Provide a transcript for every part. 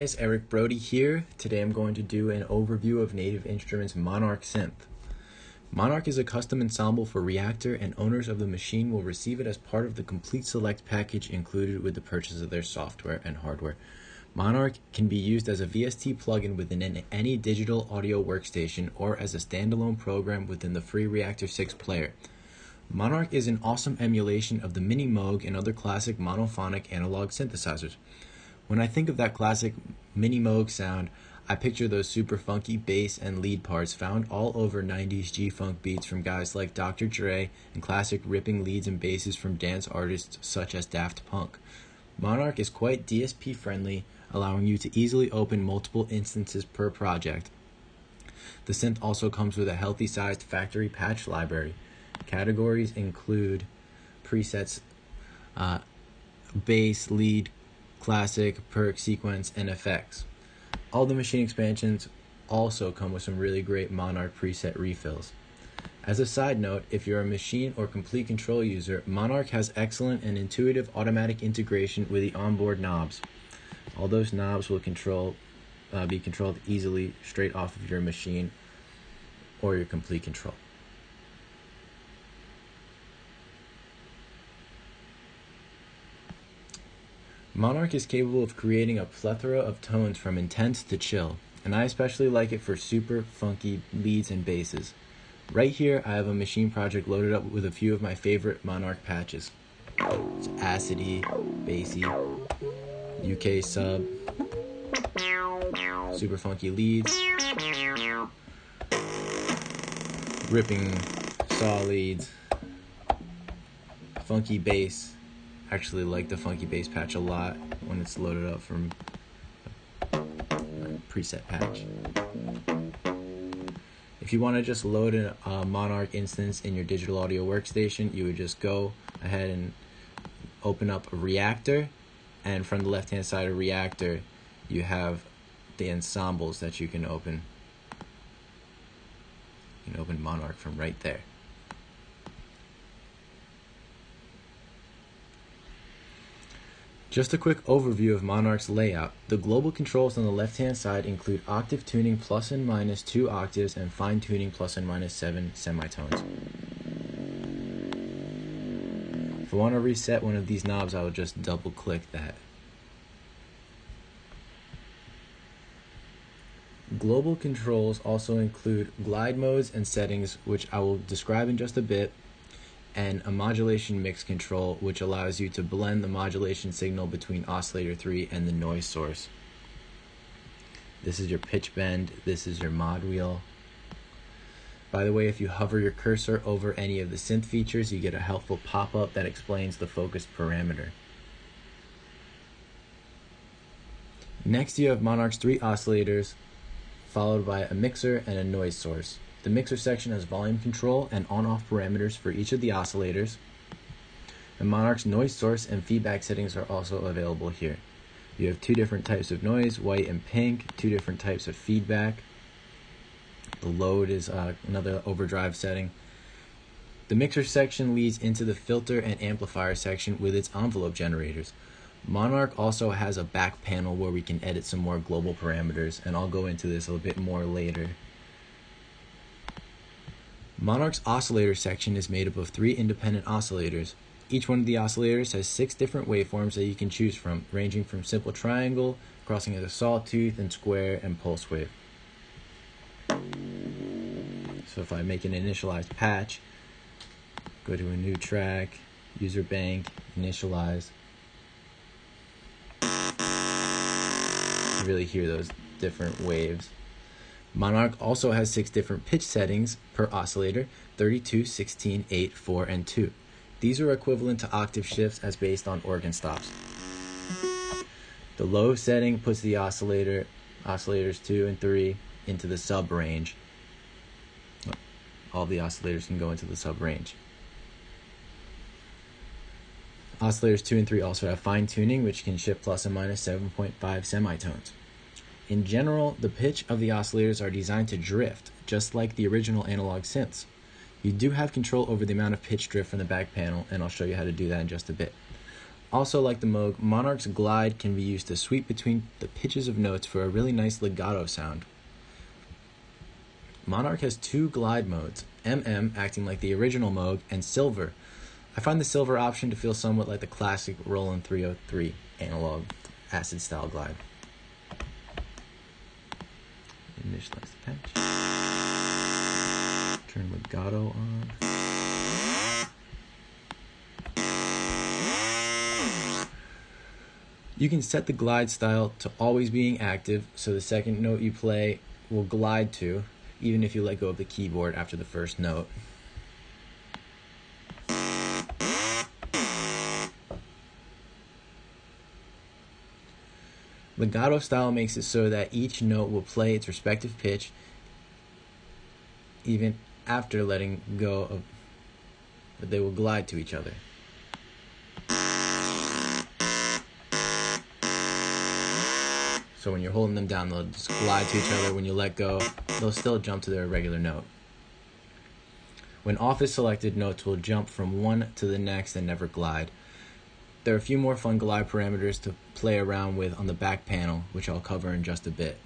Guys, Eric Brody here. Today I'm going to do an overview of Native Instruments' Monark synth. Monark is a custom ensemble for Reactor, and owners of the machine will receive it as part of the complete select package included with the purchase of their software and hardware. Monark can be used as a VST plugin within any digital audio workstation or as a standalone program within the free Reactor 6 player. Monark is an awesome emulation of the Mini Moog and other classic monophonic analog synthesizers. When I think of that classic Mini Moog sound, I picture those super funky bass and lead parts found all over 90s G-funk beats from guys like Dr. Dre and classic ripping leads and basses from dance artists such as Daft Punk. Monark is quite DSP friendly, allowing you to easily open multiple instances per project. The synth also comes with a healthy sized factory patch library. Categories include presets, bass, lead, classic, perk, sequence, and effects. All the machine expansions also come with some really great Monark preset refills. As a side note, if you're a machine or complete control user, Monark has excellent and intuitive automatic integration with the onboard knobs. All those knobs will be controlled easily straight off of your machine or your complete control. Monark is capable of creating a plethora of tones from intense to chill, and I especially like it for super funky leads and basses. Right here I have a machine project loaded up with a few of my favorite Monark patches. It's acidy, bassy, UK sub, super funky leads, ripping saw leads, funky bass. Actually like the funky bass patch a lot when it's loaded up from a preset patch. If you want to just load a Monark instance in your digital audio workstation, you would just go ahead and open up a Reactor, and from the left hand side of Reactor you have the ensembles that you can open. You can open Monark from right there. Just a quick overview of Monark's layout. The global controls on the left-hand side include octave tuning plus and minus 2 octaves and fine tuning plus and minus 7 semitones. If I want to reset one of these knobs, I will just double click that. Global controls also include glide modes and settings, which I will describe in just a bit, and a modulation mix control, which allows you to blend the modulation signal between oscillator 3 and the noise source. This is your pitch bend, this is your mod wheel. By the way, if you hover your cursor over any of the synth features, you get a helpful pop-up that explains the focus parameter. Next, you have Monark's 3 oscillators, followed by a mixer and a noise source. The mixer section has volume control and on-off parameters for each of the oscillators. And Monark's noise source and feedback settings are also available here. You have 2 different types of noise, white and pink, 2 different types of feedback. The load is another overdrive setting. The mixer section leads into the filter and amplifier section with its envelope generators. Monark also has a back panel where we can edit some more global parameters, and I'll go into this a bit more later. Monark's oscillator section is made up of 3 independent oscillators. Each one of the oscillators has 6 different waveforms that you can choose from, ranging from simple triangle, crossing as a sawtooth, and square, and pulse wave. So if I make an initialized patch, go to a new track, user bank, initialize, you really hear those different waves. Monark also has 6 different pitch settings per oscillator: 32, 16, 8, 4, and 2. These are equivalent to octave shifts as based on organ stops. The low setting puts the oscillators 2 and 3 into the sub range. All the oscillators can go into the sub range. Oscillators 2 and 3 also have fine tuning, which can shift plus and minus 7.5 semitones. In general, the pitch of the oscillators are designed to drift, just like the original analog synths. You do have control over the amount of pitch drift from the back panel, and I'll show you how to do that in just a bit. Also, like the Moog, Monarch's glide can be used to sweep between the pitches of notes for a really nice legato sound. Monarch has two glide modes, MM acting like the original Moog, and Silver. I find the Silver option to feel somewhat like the classic Roland 303 analog acid style glide. Initialize the patch. Turn legato on. You can set the glide style to always being active, so the second note you play will glide to, even if you let go of the keyboard after the first note. Legato style makes it so that each note will play its respective pitch even after letting go of, but they will glide to each other. So when you're holding them down, they'll just glide to each other. When you let go, they'll still jump to their regular note. When off is selected, notes will jump from one to the next and never glide. There are a few more fun glide parameters to play around with on the back panel, which I'll cover in just a bit.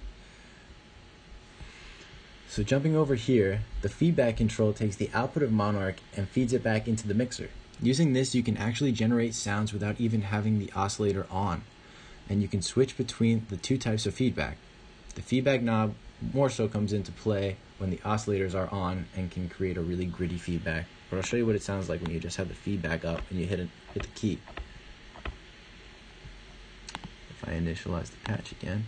So jumping over here, the feedback control takes the output of Monarch and feeds it back into the mixer. Using this, you can actually generate sounds without even having the oscillator on, and you can switch between the two types of feedback. The feedback knob more so comes into play when the oscillators are on and can create a really gritty feedback. But I'll show you what it sounds like when you just have the feedback up and you hit the key. If I initialize the patch again.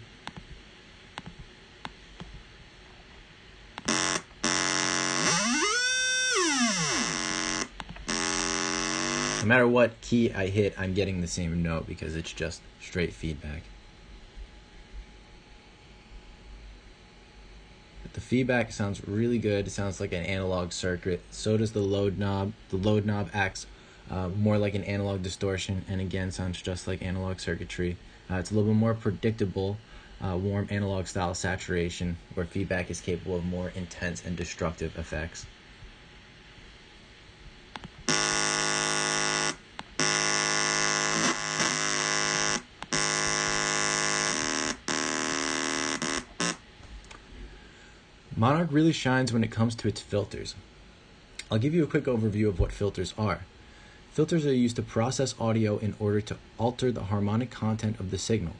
No matter what key I hit, I'm getting the same note because it's just straight feedback. But the feedback sounds really good. It sounds like an analog circuit. So does the load knob. The load knob acts more like an analog distortion, and again sounds just like analog circuitry. It's a little bit more predictable, warm analog style saturation, where feedback is capable of more intense and destructive effects. Monarch really shines when it comes to its filters. I'll give you a quick overview of what filters are. Filters are used to process audio in order to alter the harmonic content of the signal.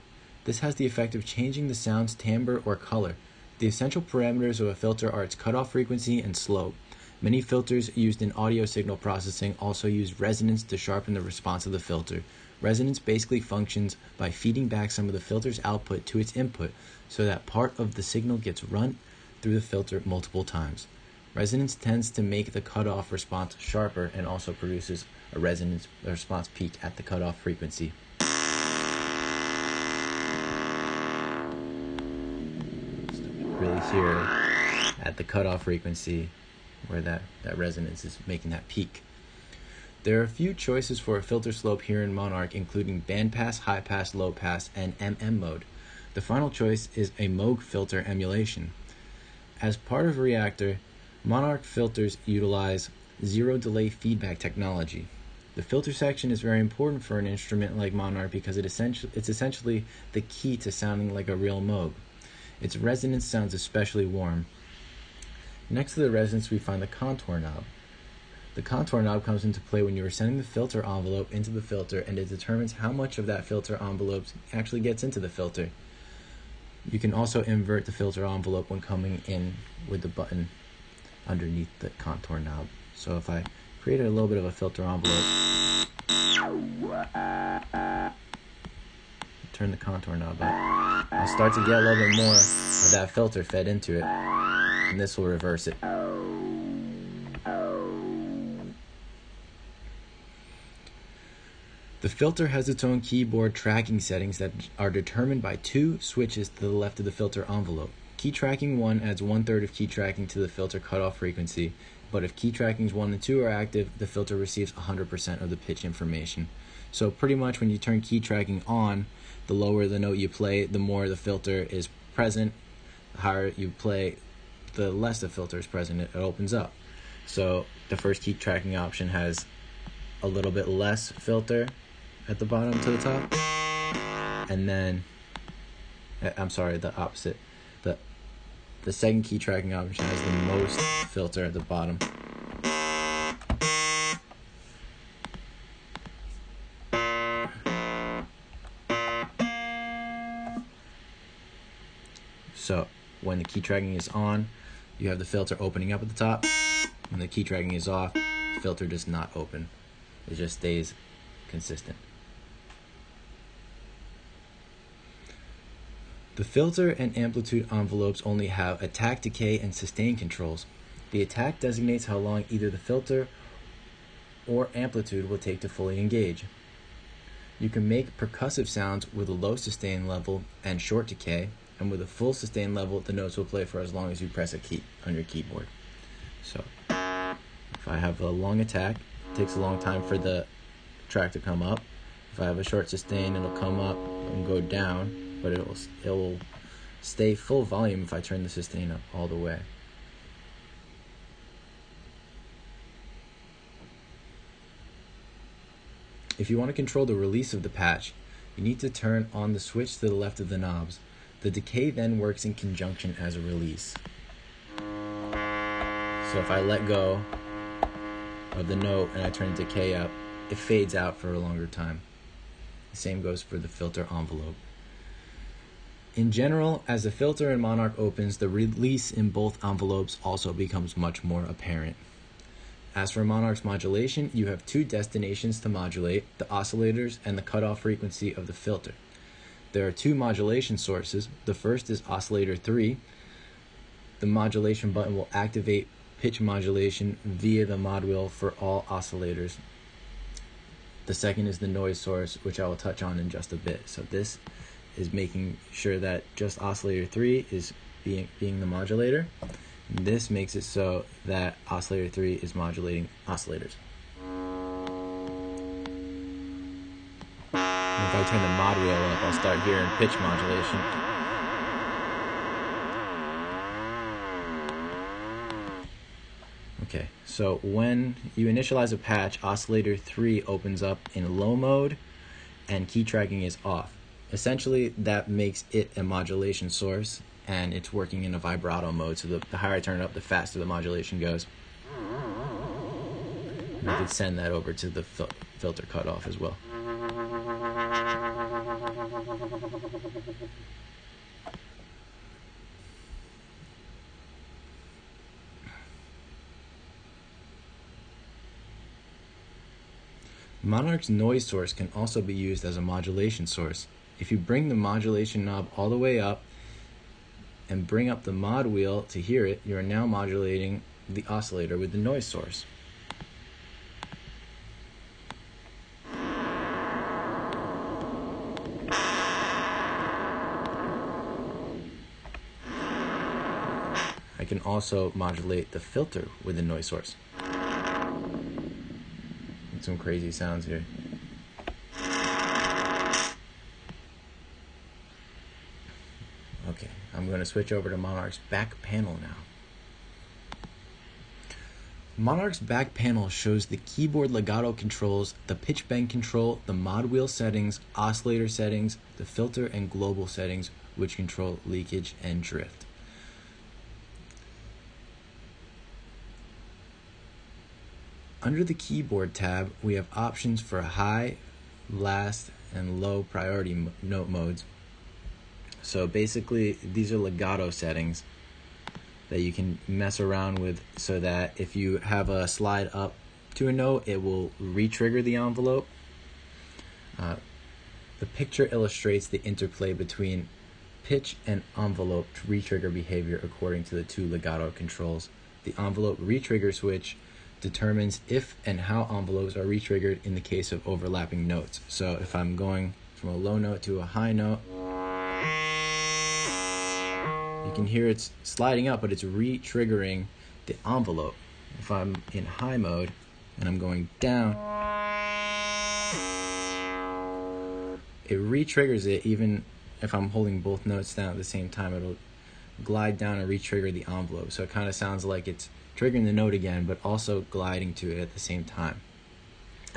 This has the effect of changing the sound's timbre or color. The essential parameters of a filter are its cutoff frequency and slope. Many filters used in audio signal processing also use resonance to sharpen the response of the filter. Resonance basically functions by feeding back some of the filter's output to its input so that part of the signal gets run through the filter multiple times. Resonance tends to make the cutoff response sharper and also produces a resonance response peak at the cutoff frequency. Really hear at the cutoff frequency where that resonance is making that peak. There are a few choices for a filter slope here in Monarch, including bandpass, high pass, low pass, and MM mode. The final choice is a Moog filter emulation. As part of Reactor, Monarch filters utilize zero delay feedback technology. The filter section is very important for an instrument like Monarch because it's essentially the key to sounding like a real Moog. Its resonance sounds especially warm. Next to the resonance, we find the contour knob. The contour knob comes into play when you are sending the filter envelope into the filter, and it determines how much of that filter envelope actually gets into the filter. You can also invert the filter envelope when coming in with the button underneath the contour knob. So if I created a little bit of a filter envelope, turn the contour knob up, I'll start to get a little bit more of that filter fed into it, and this will reverse it. The filter has its own keyboard tracking settings that are determined by two switches to the left of the filter envelope. Key tracking 1 adds 1/3 of key tracking to the filter cutoff frequency, but if key trackings 1 and 2 are active, the filter receives 100% of the pitch information. So pretty much when you turn key tracking on, the lower the note you play, the more the filter is present. The higher you play, the less the filter is present, it opens up. So the first key tracking option has a little bit less filter at the bottom to the top, and then I'm sorry, the opposite. The second key tracking option has the most filter at the bottom. So when the key tracking is on, you have the filter opening up at the top. When the key tracking is off, the filter does not open. It just stays consistent. The filter and amplitude envelopes only have attack, decay, and sustain controls. The attack designates how long either the filter or amplitude will take to fully engage. You can make percussive sounds with a low sustain level and short decay, and with a full sustain level, the notes will play for as long as you press a key on your keyboard. So, if I have a long attack, it takes a long time for the track to come up. If I have a short sustain, it'll come up and go down, but it will stay full volume if I turn the sustain up all the way. If you want to control the release of the patch, you need to turn on the switch to the left of the knobs. The decay then works in conjunction as a release. So if I let go of the note and I turn the decay up, it fades out for a longer time. The same goes for the filter envelope. In general, as the filter in Monark opens, the release in both envelopes also becomes much more apparent. As for Monark's modulation, you have two destinations to modulate, the oscillators and the cutoff frequency of the filter. There are two modulation sources. The first is oscillator 3. The modulation button will activate pitch modulation via the mod wheel for all oscillators. The second is the noise source, which I will touch on in just a bit. So this is making sure that just oscillator 3 is being the modulator. And this makes it so that oscillator 3 is modulating oscillators. And if I turn the mod wheel up, I'll start hearing pitch modulation. Okay, so when you initialize a patch, oscillator 3 opens up in low mode and key tracking is off. Essentially, that makes it a modulation source, and it's working in a vibrato mode, so the higher I turn it up, the faster the modulation goes. And I could send that over to the filter cutoff as well. Monarch's noise source can also be used as a modulation source. If you bring the modulation knob all the way up and bring up the mod wheel to hear it, you are now modulating the oscillator with the noise source. I can also modulate the filter with the noise source. Some crazy sounds here. Okay, I'm going to switch over to Monarch's back panel now. Monarch's back panel shows the keyboard legato controls, the pitch bend control, the mod wheel settings, oscillator settings, the filter and global settings, which control leakage and drift. Under the keyboard tab, we have options for high, last, and low priority note modes. So basically, these are legato settings that you can mess around with so that if you have a slide up to a note, it will re-trigger the envelope. The picture illustrates the interplay between pitch and envelope re-trigger behavior according to the two legato controls. The envelope re-trigger switch determines if and how envelopes are re-triggered in the case of overlapping notes. So if I'm going from a low note to a high note, you can hear it's sliding up, but it's re-triggering the envelope. If I'm in high mode and I'm going down, it re-triggers it. Even if I'm holding both notes down at the same time, it'll glide down and re-trigger the envelope. So it kind of sounds like it's triggering the note again, but also gliding to it at the same time.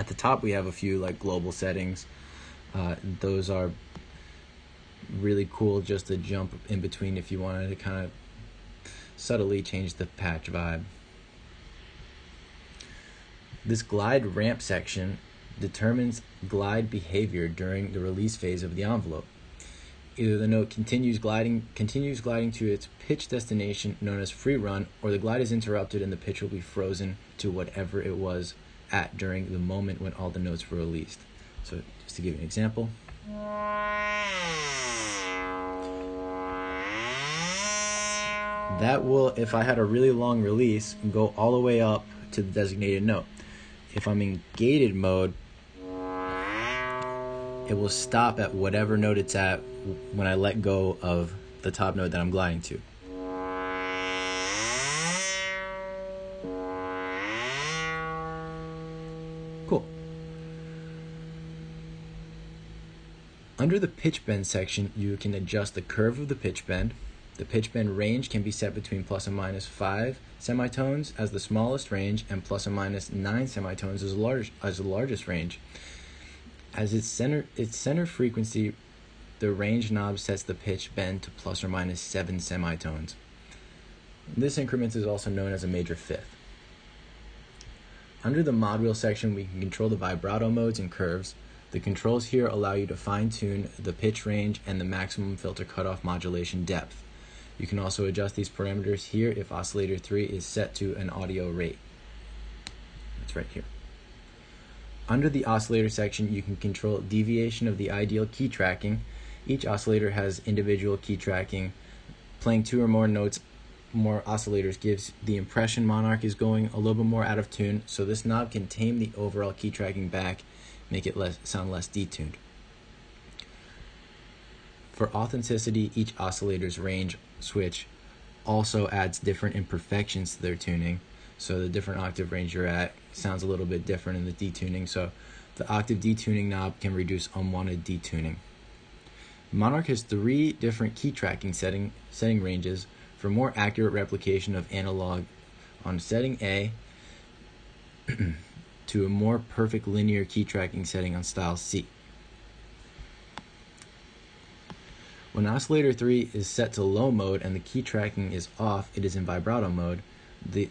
At the top we have a few like global settings. Those are really cool just to jump in between if you wanted to kind of subtly change the patch vibe. This glide ramp section determines glide behavior during the release phase of the envelope. Either the note continues gliding to its pitch destination known as free run, or the glide is interrupted and the pitch will be frozen to whatever it was at during the moment when all the notes were released. So just to give you an example. That will, if I had a really long release, go all the way up to the designated note. If I'm in gated mode, it will stop at whatever note it's at when I let go of the top note that I'm gliding to. Cool. Under the pitch bend section, you can adjust the curve of the pitch bend. The pitch bend range can be set between plus or minus 5 semitones as the smallest range and plus or minus 9 semitones as the largest range. As its center frequency, the range knob sets the pitch bend to plus or minus 7 semitones. This increment is also known as a major fifth. Under the mod wheel section, we can control the vibrato modes and curves. The controls here allow you to fine-tune the pitch range and the maximum filter cutoff modulation depth. You can also adjust these parameters here if oscillator 3 is set to an audio rate. It's right here. Under the oscillator section, you can control deviation of the ideal key tracking. Each oscillator has individual key tracking. Playing 2 or more notes, more oscillators, gives the impression Monark is going a little bit more out of tune, so this knob can tame the overall key tracking back, make it sound less detuned. For authenticity, each oscillator's range switch also adds different imperfections to their tuning. So the different octave range you're at sounds a little bit different in the detuning. So the octave detuning knob can reduce unwanted detuning. Monark has 3 different key tracking setting ranges for more accurate replication of analog on setting A to a more perfect linear key tracking setting on style C. When oscillator 3 is set to low mode and the key tracking is off, it is in vibrato mode. The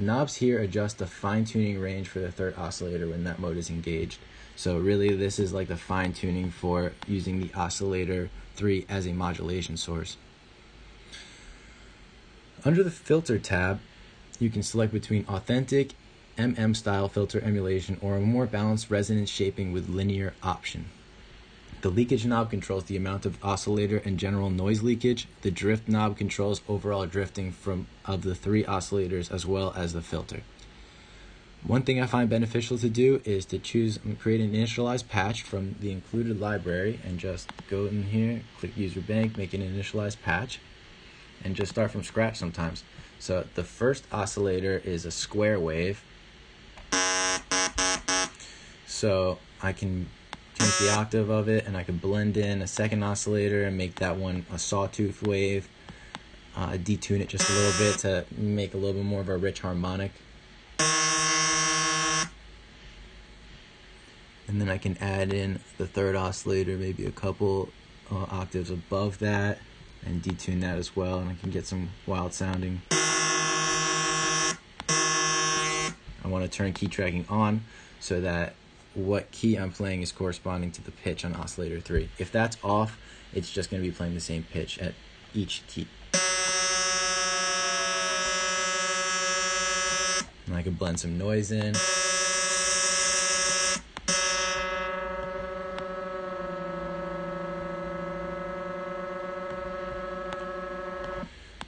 knobs here adjust the fine-tuning range for the third oscillator when that mode is engaged. So really this is like the fine-tuning for using the oscillator 3 as a modulation source. Under the filter tab, you can select between authentic, MM style filter emulation, or a more balanced resonance shaping with linear option. The leakage knob controls the amount of oscillator and general noise leakage. The drift knob controls overall drifting of the 3 oscillators as well as the filter. One thing I find beneficial to do is to create an initialized patch from the included library and just go in here, click user bank, make an initialized patch, and just start from scratch sometimes. So the first oscillator is a square wave. So I can change the octave of it, and I can blend in a second oscillator and make that one a sawtooth wave, detune it just a little bit to make a little bit more of a rich harmonic. And then I can add in the third oscillator, maybe a couple octaves above that, and detune that as well, and I can get some wild sounding. I want to turn key tracking on so that what key I'm playing is corresponding to the pitch on oscillator 3. If that's off, it's just going to be playing the same pitch at each key. And I can blend some noise in.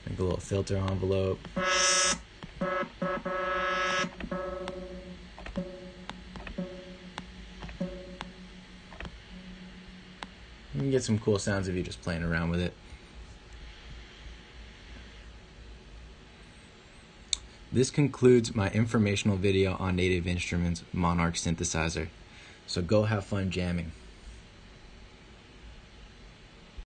Make a little filter envelope. You can get some cool sounds if you're just playing around with it. This concludes my informational video on Native Instruments Monark synthesizer. So go have fun jamming.